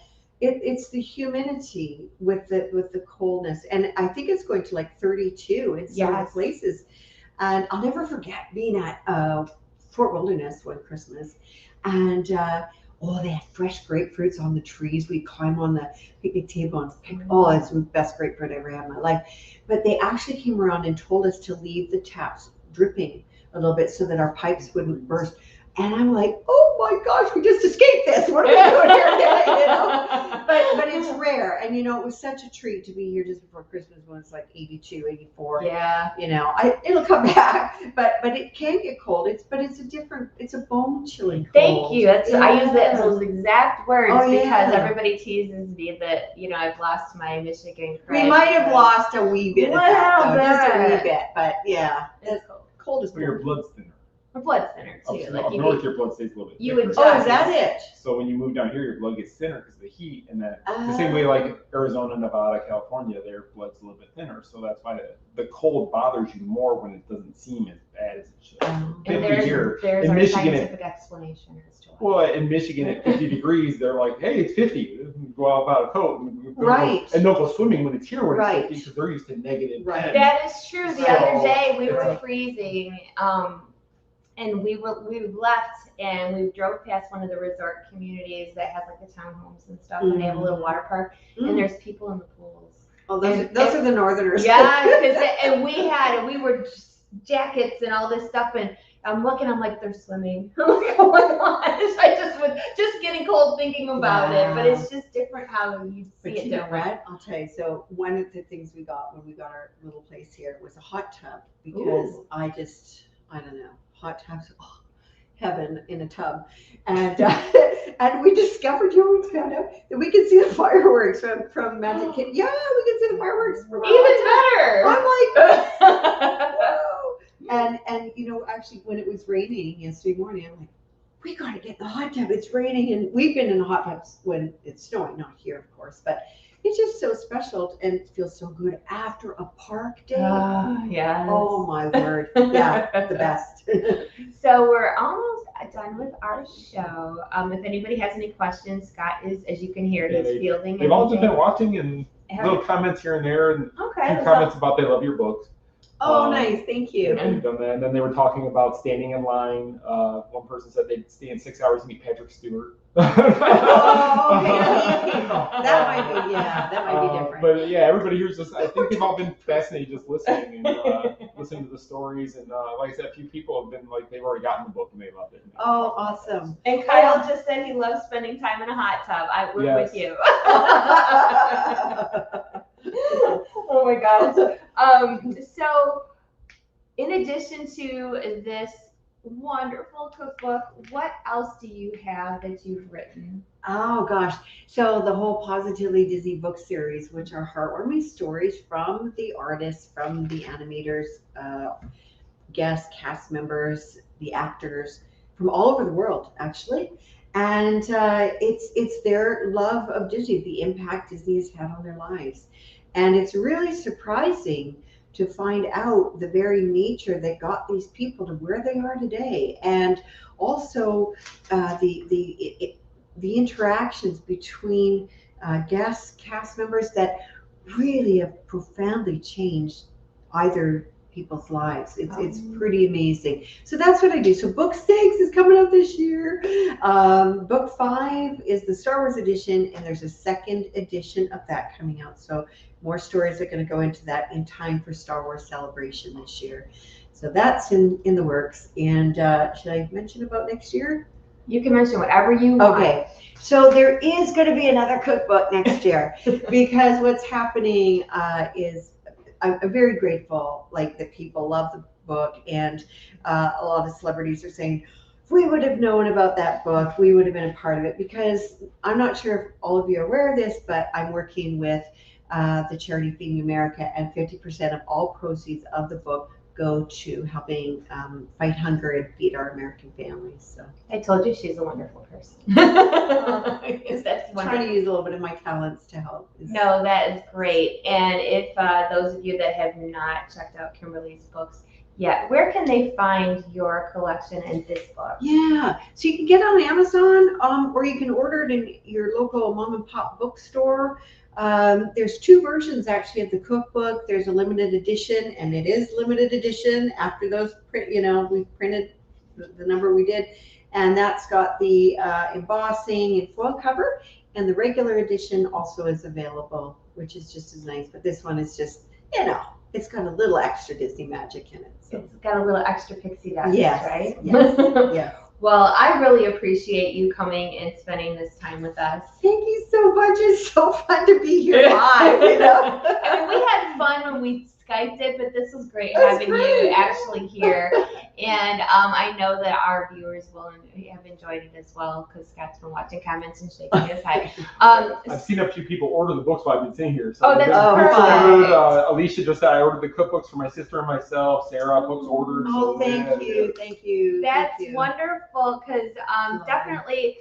it's the humidity with the coldness. And I think it's going to like 32 in some places. And I'll never forget being at Fort Wilderness one Christmas. And they had fresh grapefruits on the trees. We'd climb on the picnic table and pick. Oh, it's the best grapefruit I ever had in my life. But they actually came around and told us to leave the taps dripping a little bit so that our pipes wouldn't burst. And I'm like, oh my gosh, we just escaped this. What are we doing here today? You know? But it's rare. And you know, it was such a treat to be here just before Christmas when it's like 82, 84. Yeah. You know, it'll come back. But it can get cold. It's a bone chilling cold. Thank you. I use those exact words because everybody teases me that, you know, I've lost my Michigan cred. We might have lost a wee bit of that, though. Just a wee bit. But yeah. It's cold. Cold is cold. Your blood's thinner. My blood's thinner too. Up north, your blood stays a little bit you thicker. would. Oh, is that it? So when you move down here, your blood gets thinner because of the heat, and that the same way like Arizona, Nevada, California, their blood's a little bit thinner. So that's why the cold bothers you more when it doesn't seem as bad as it should. And there's in our Michigan, scientific explanation as to why. Well, in Michigan at 50 degrees, they're like, hey, it's 50. Go out without a coat. And they'll go swimming when it's here when it's 50 because they're used to negative 10. That is true. The other day we were freezing. And we left and we drove past one of the resort communities that has like the townhomes and stuff, and they have a little water park, and there's people in the pools. Oh, those are the Northerners. Yeah, and we were just jackets and all this stuff, and I'm looking, I'm like, they're swimming. I'm like, oh my gosh, I just getting cold thinking about it, but it's just different how you see it different. I'll tell you. So one of the things we got when we got our little place here was a hot tub because I don't know. Hot tubs, heaven in a tub, and we discovered, we found out that we could see the fireworks from Magic Kingdom. Yeah, we could see the fireworks from even better. I'm like, whoa! And you know, actually, when it was raining yesterday morning, I'm like, we got to get in the hot tub. It's raining, and we've been in the hot tubs when it's snowing, not here, of course, but. It's just so special and it feels so good after a park day. Yes. Oh my word. Yeah, the best. So we're almost done with our show. If anybody has any questions, Scott is, as you can hear, he's fielding. They've all just been watching and little comments here and there and comments about they love your books. Oh, nice. Thank you. And they've done that. And then they were talking about standing in line. One person said they'd stand 6 hours to meet Patrick Stewart. Oh, okay, these people. That might be, yeah, that might be different. But yeah, everybody here's just, I think they've all been fascinated just listening and listening to the stories. And like I said, a few people have been like, they've already gotten the book and they loved it. Oh, awesome. And Kyle just said he loves spending time in a hot tub. We're Yes. with you. Oh my gosh. So in addition to this wonderful cookbook, what else do you have that you've written? Oh gosh. So the whole Positively Disney book series, which are heartwarming stories from the artists, from the animators, guests, cast members, the actors from all over the world, actually. And it's their love of Disney, the impact Disney has had on their lives. And it's really surprising to find out the very nature that got these people to where they are today, and also the interactions between guests, cast members that really have profoundly changed either people's lives. It's pretty amazing. So that's what I do. So book 6 is coming out this year. Book 5 is the Star Wars edition, and there's a second edition of that coming out. So more stories are going to go into that in time for Star Wars Celebration this year. So that's in the works. And should I mention about next year? You can mention whatever you want. Okay. So there is going to be another cookbook next year because what's happening is I'm very grateful, like, that people love the book, and a lot of celebrities are saying, if we would have known about that book, we would have been a part of it. Because I'm not sure if all of you are aware of this, but I'm working with the charity Feeding America, and 50% of all proceeds of the book go to helping fight hunger and feed our American families. So I told you she's a wonderful person. That's I'm trying to use a little bit of my talents to help. No, that is great. And if those of you that have not checked out Kimberly's books yet, where can they find your collection and this book? Yeah, so you can get it on Amazon, or you can order it in your local mom and pop bookstore. There's 2 versions actually of the cookbook. There's a limited edition, and it is limited edition after those print, we printed the number we did, and that's got the embossing and foil cover. And the regular edition also is available, which is just as nice. But this one is just, it's got a little extra Disney magic in it. So. It's got a little extra pixie dust, yes, right? Yes. Yes. Well, I really appreciate you coming and spending this time with us. Thank you so much. It's so fun to be here live. I mean, we had fun when we Skyped it, but this was great having you actually here. And I know that our viewers will have enjoyed it as well, because Scott's been watching comments and shaking his head. I've seen a few people order the books while I've been sitting here. So that's perfect. perfect. Alicia just said I ordered the cookbooks for my sister and myself. Sarah, books ordered. Oh, thank you. That's wonderful, because definitely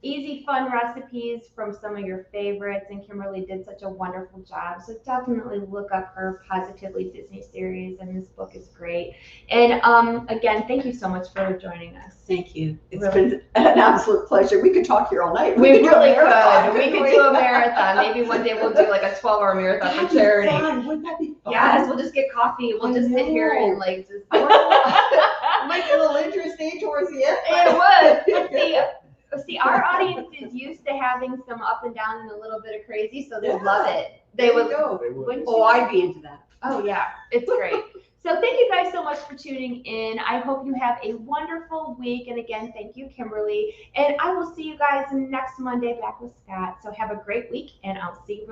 easy, fun recipes from some of your favorites, and Kimberly did such a wonderful job. So definitely look up her Positively Disney series, and this book is great. And again, thank you so much for joining us. Thank you. It's been an absolute pleasure. We could talk here all night. We really could. We could do a marathon. Maybe one day we'll do like a 12-hour marathon for charity. Wouldn't that be fun? Yes, we'll just get coffee. We'll just sit here and like just. It might get a little interesting towards the end. It would. See, our audience is used to having some up and down and a little bit of crazy, so they love it. They would go. Wouldn't you? I'd be into that. Oh yeah, it's great. So thank you guys so much for tuning in. I hope you have a wonderful week. And again, thank you, Kimberly. And I will see you guys next Monday back with Scott. So have a great week, and I'll see you